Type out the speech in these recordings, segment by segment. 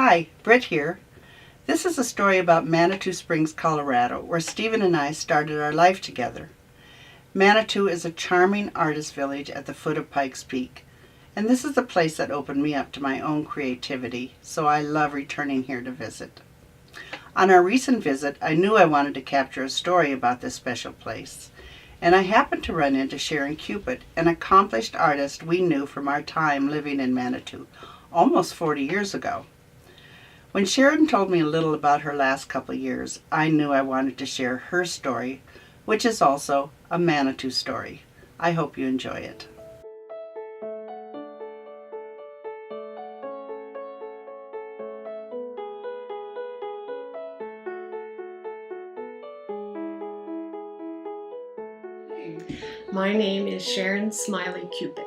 Hi, Britt here. This is a story about Manitou Springs, Colorado, where Stephen and I started our life together. Manitou is a charming artist village at the foot of Pikes Peak, and this is the place that opened me up to my own creativity, so I love returning here to visit. On our recent visit, I knew I wanted to capture a story about this special place, and I happened to run into Sharon Cupid, an accomplished artist we knew from our time living in Manitou, almost 40 years ago. When Sharon told me a little about her last couple years, I knew I wanted to share her story, which is also a Manitou story. I hope you enjoy it. My name is Sharon Smiley Cupid,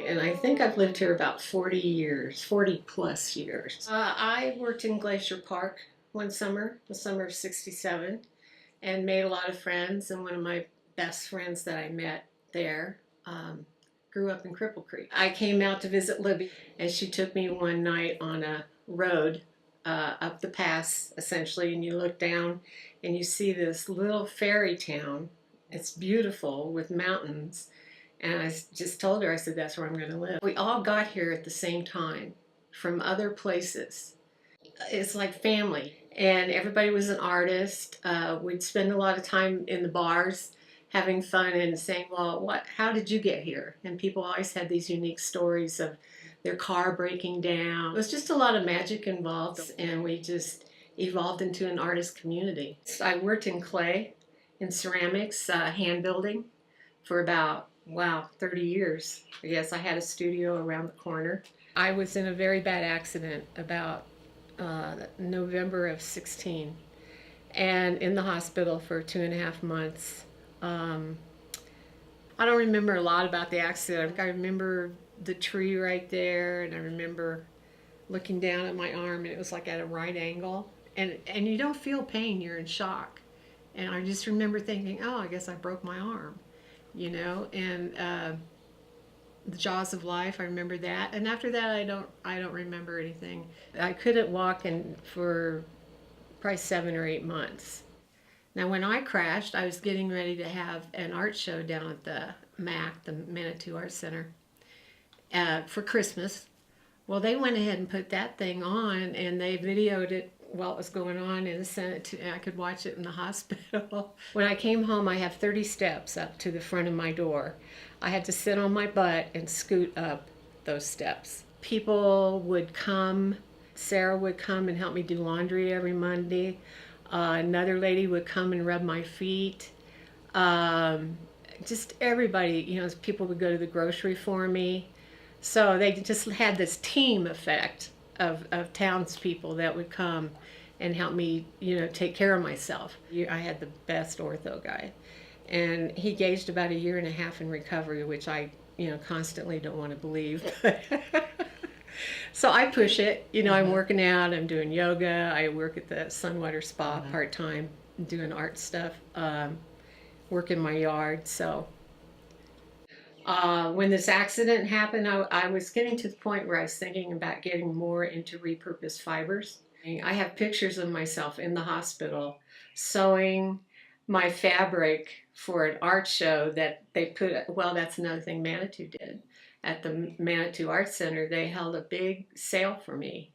and I think I've lived here about 40 years, 40 plus years. I worked in Glacier Park one summer, the summer of '67, and made a lot of friends, and one of my best friends that I met there grew up in Cripple Creek. I came out to visit Libby, and she took me one night on a road up the pass, essentially, and you look down and you see this little fairy town. It's beautiful with mountains. And I just told her, I said, that's where I'm going to live. We all got here at the same time from other places. It's like family. And everybody was an artist. We'd spend a lot of time in the bars having fun and saying, well, how did you get here? And people always had these unique stories of their car breaking down. It was just a lot of magic involved, and we just evolved into an artist community. I worked in clay, in ceramics, hand building for about, 30 years. Yes, I had a studio around the corner. I was in a very bad accident about November of '16 and in the hospital for 2.5 months. I don't remember a lot about the accident. I remember the tree right there, and I remember looking down at my arm, and it was like at a right angle. And you don't feel pain, you're in shock. And I just remember thinking, oh, I guess I broke my arm, and the jaws of life, I remember that. And after that, I don't remember anything. I couldn't walk for probably 7 or 8 months. Now, when I crashed, I was getting ready to have an art show down at the MAC, the Manitou Art Center, for Christmas. Well, they went ahead and put that thing on, and they videoed it while it was going on and sent it to, and I could watch it in the hospital. When I came home, I have 30 steps up to the front of my door. I had to sit on my butt and scoot up those steps. People would come. Sarah would come and help me do laundry every Monday. Another lady would come and rub my feet. Just everybody, people would go to the grocery for me. So they just had this team effect of townspeople that would come and help me, take care of myself. I had the best ortho guy, and he gauged about 1.5 years in recovery, which I, constantly don't want to believe. So I push it. I'm working out, I'm doing yoga, I work at the Sunwater Spa part-time, doing art stuff, work in my yard. So when this accident happened, I was getting to the point where I was thinking about getting more into repurposed fibers. I have pictures of myself in the hospital sewing my fabric for an art show that they put, that's another thing Manitou did. At the Manitou Art Center, they held a big sale for me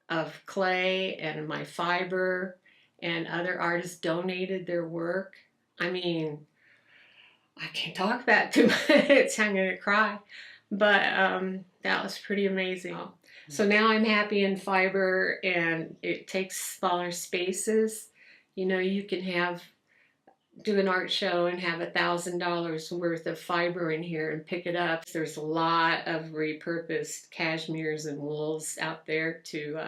of clay and my fiber, and other artists donated their work. I mean, I can't talk about it too much. I'm going to cry. But that was pretty amazing. So now I'm happy in fiber, and it takes smaller spaces. You can do an art show and have $1,000 worth of fiber in here and pick it up. There's a lot of repurposed cashmeres and wools out there to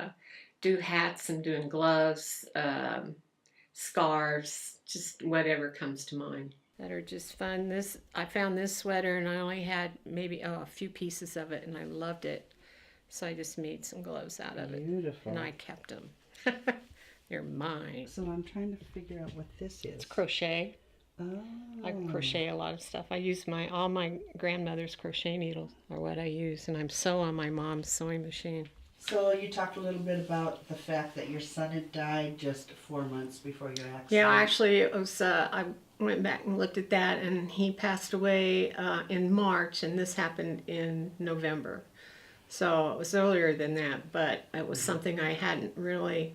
do hats and doing gloves, scarves, just whatever comes to mind. That are just fun. I found this sweater, and I only had maybe a few pieces of it, and I loved it. So I just made some gloves out of it. Beautiful. And I kept them. They're mine. So I'm trying to figure out what this is. It's crochet. Oh. I crochet a lot of stuff. I use all my grandmother's crochet needles are what I use, and I'm sew on my mom's sewing machine. So you talked a little bit about the fact that your son had died just 4 months before your accident. Yeah, actually, it was. I went back and looked at that, and he passed away in March, and this happened in November. So it was earlier than that, but it was something I hadn't really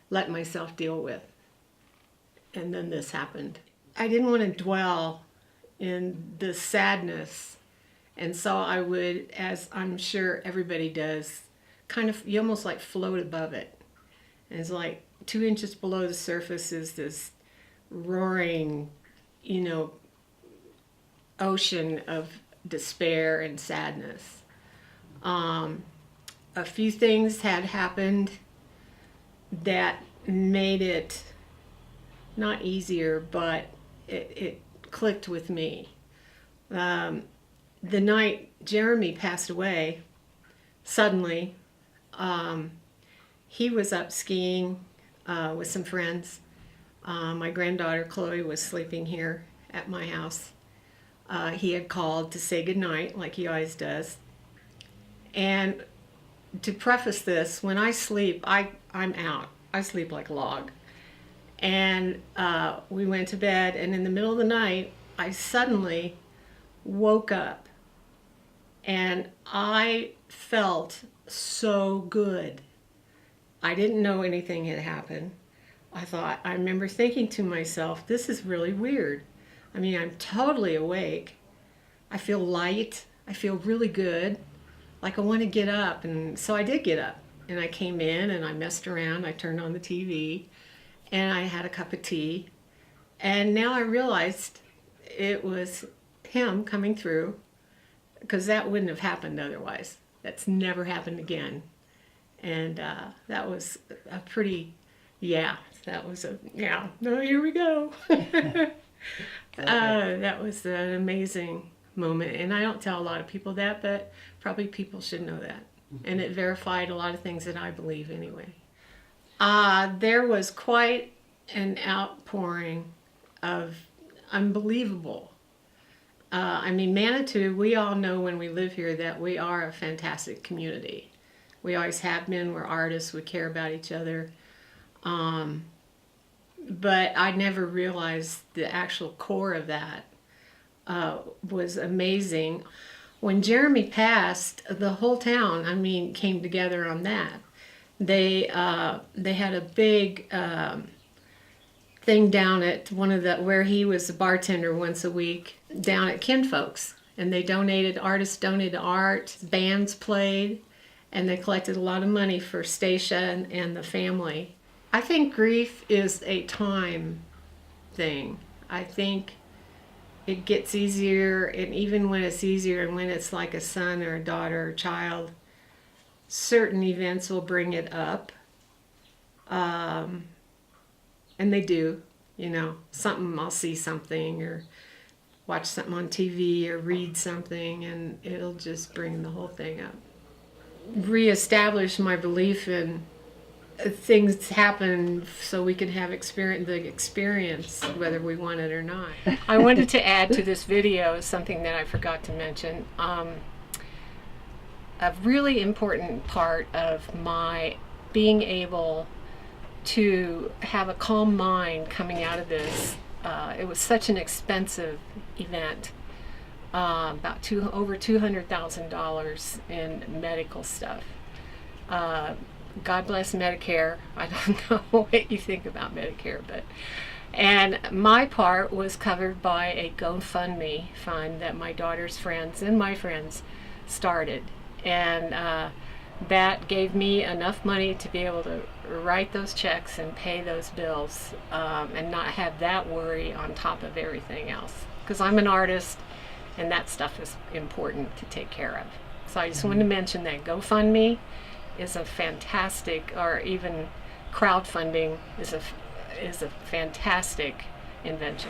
let myself deal with. And then this happened. I didn't want to dwell in the sadness, and so I would, as I'm sure everybody does, kind of, you almost like float above it. And it's like 2 inches below the surface is this roaring, ocean of despair and sadness. A few things had happened that made it not easier, but it clicked with me. The night Jeremy passed away, suddenly, he was up skiing with some friends. My granddaughter Chloe was sleeping here at my house. He had called to say goodnight, like he always does. And to preface this, when I sleep, I'm out. I sleep like a log. And we went to bed, and in the middle of the night, I suddenly woke up, and I felt so good. I didn't know anything had happened. I remember thinking to myself, this is really weird. I mean, I'm totally awake. I feel light. I feel really good. Like I want to get up. And so I did get up. And I came in and I messed around. I turned on the TV and I had a cup of tea. And now I realized it was him coming through, because that wouldn't have happened otherwise. That's never happened again. And that was a pretty, no, here we go. That was an amazing moment. And I don't tell a lot of people that, but probably people should know that. And it verified a lot of things that I believe anyway. There was quite an outpouring of unbelievable. I mean, Manitou, we all know when we live here that we are a fantastic community. We always have been. We're artists. We care about each other. But I never realized the actual core of that was amazing. When Jeremy passed, the whole town, came together on that. They had a big thing down at where he was a bartender once a week, down at Kinfolks. And artists donated art, bands played, and they collected a lot of money for Stacia and the family. I think grief is a time thing. I think it gets easier, and even when it's easier and when it's like a son or a daughter or child, certain events will bring it up. And they do, I'll see something or watch something on TV or read something, and it'll just bring the whole thing up. Reestablish my belief in things happen so we can have the experience whether we want it or not. I wanted to add to this video something that I forgot to mention. A really important part of my being able to have a calm mind coming out of this, it was such an expensive event. About over $200,000 in medical stuff. God bless Medicare. I don't know what you think about Medicare, and my part was covered by a GoFundMe fund that my daughter's friends and my friends started, and that gave me enough money to be able to write those checks and pay those bills, and not have that worry on top of everything else, because I'm an artist and that stuff is important to take care of. So I just wanted to mention that GoFundMe is a fantastic, or even crowdfunding is a fantastic invention.